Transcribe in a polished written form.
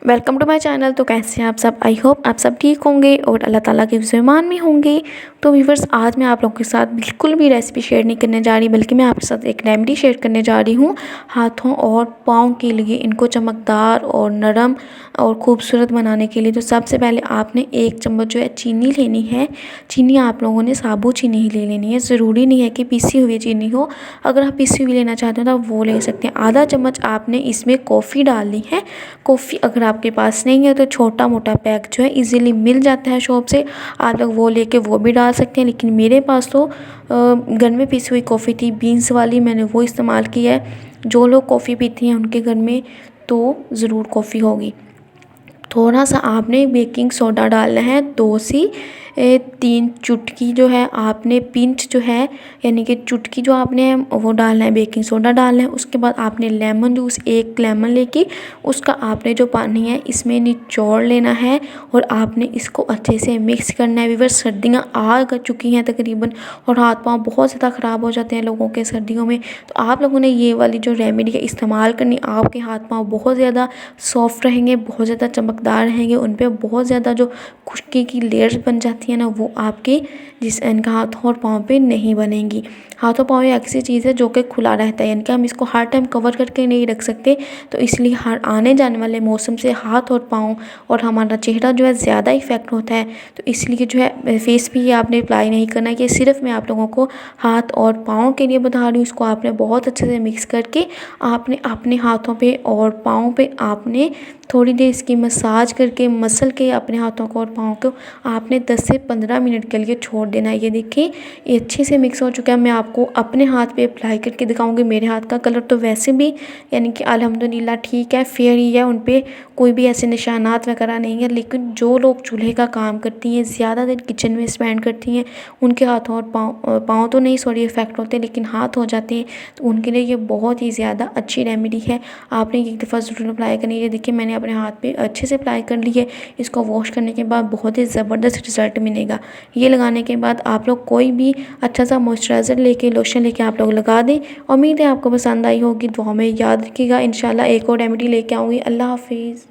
Welcome to my channel. तो कैसे हैं आप सब? आई होप आप सब ठीक होंगे और अल्लाह ताला के फरमान में होंगे। तो व्यूअर्स, आज मैं आप लोगों के साथ बिल्कुल भी रेसिपी शेयर नहीं करने जा रही, बल्कि मैं आपके साथ एक रेमेडी शेयर करने जा रही हूँ हाथों और पाँव के लिए, इनको चमकदार और नरम और खूबसूरत बनाने के लिए। तो सबसे पहले आपने 1 चम्मच जो है चीनी लेनी है। चीनी आप लोगों ने साबुत चीनी ही ले लेनी है, ज़रूरी नहीं है कि पीसी हुई चीनी हो। अगर आप पीसी हुई लेना चाहते हो तो आप वो ले सकते हैं। आधा चम्मच आपने इसमें कॉफ़ी डालनी है। कॉफ़ी अगर आपके पास नहीं है तो छोटा मोटा पैक जो है इजीली मिल जाता है शॉप से, आप लोग वो लेके वो भी डाल सकते हैं। लेकिन मेरे पास तो घर में पीसी हुई कॉफ़ी थी, बीन्स वाली, मैंने वो इस्तेमाल किया है। जो लोग कॉफ़ी पीते हैं उनके घर में तो ज़रूर कॉफ़ी होगी। थोड़ा सा आपने बेकिंग सोडा डालना है, 2 से 3 चुटकी जो है आपने पिंच जो है, यानी कि चुटकी जो आपने वो डालना है, बेकिंग सोडा डालना है। उसके बाद आपने लेमन जूस, 1 लेमन लेके उसका आपने जो पानी है इसमें निचोड़ लेना है और आपने इसको अच्छे से मिक्स करना है। व्यूअर्स, सर्दियाँ आ चुकी हैं तकरीबन और हाथ पाँव बहुत ज़्यादा ख़राब हो जाते हैं लोगों के सर्दियों में। तो आप लोगों ने ये वाली जो रेमेडी है इस्तेमाल करनी, आपके हाथ पाँव बहुत ज़्यादा सॉफ्ट रहेंगे, बहुत ज़्यादा चमकदार रहेंगे, उन पर बहुत ज़्यादा जो खुश्की की लेयर्स बन जाती है ना, वो आपके इनका हाथों और पाँव पे नहीं बनेंगी। हाथों पाँव एक ऐसी चीज़ है जो कि खुला रहता है, यानी कि हम इसको हर टाइम कवर करके नहीं रख सकते। तो इसलिए हर आने जाने वाले मौसम से हाथ और पाँव और हमारा चेहरा जो है ज़्यादा इफ़ेक्ट होता है। तो इसलिए जो है फेस पे ये आपने अप्लाई नहीं करना है। कि सिर्फ मैं आप लोगों को हाथ और पाँव के लिए बता रही हूँ। इसको आपने बहुत अच्छे से मिक्स करके आपने अपने हाथों पे और पाँव पे आपने थोड़ी देर इसकी मसाज करके मसल के अपने हाथों को और पाँव को आपने 10 से 15 मिनट के लिए छोड़ देना है। ये देखिए, ये अच्छे से मिक्स हो चुका है। मैं आपको अपने हाथ पे अप्लाई करके दिखाऊंगी। मेरे हाथ का कलर तो वैसे भी यानी कि अल्हम्दुलिल्लाह ठीक है, फेयर ही है, उन पे कोई भी ऐसे निशानात वगैरह नहीं है। लेकिन जो लोग चूल्हे का काम करती हैं, ज़्यादा देर किचन में स्पेंड करती हैं, उनके हाथों और पाँव तो नहीं सॉरी इफ़ेक्ट होते, लेकिन हाथ हो जाते हैं। तो उनके लिए ये बहुत ही ज़्यादा अच्छी रेमेडी है। आपने एक दफ़ा ज़रूर अप्लाई करनी है। देखिए, मैंने अपने हाथ पे अच्छे से अप्लाई कर ली है। इसको वॉश करने के बाद बहुत ही ज़बरदस्त रिज़ल्ट मिलेगा। ये लगाने के बाद आप लोग कोई भी अच्छा सा मॉइस्चराइज़र लेके, लोशन लेके आप लोग लगा दें। उम्मीद है आपको पसंद आई होगी। दुआ में याद रखिएगा। इंशाल्लाह एक और रेमेडी लेके आऊँगी। अल्लाह हाफिज़।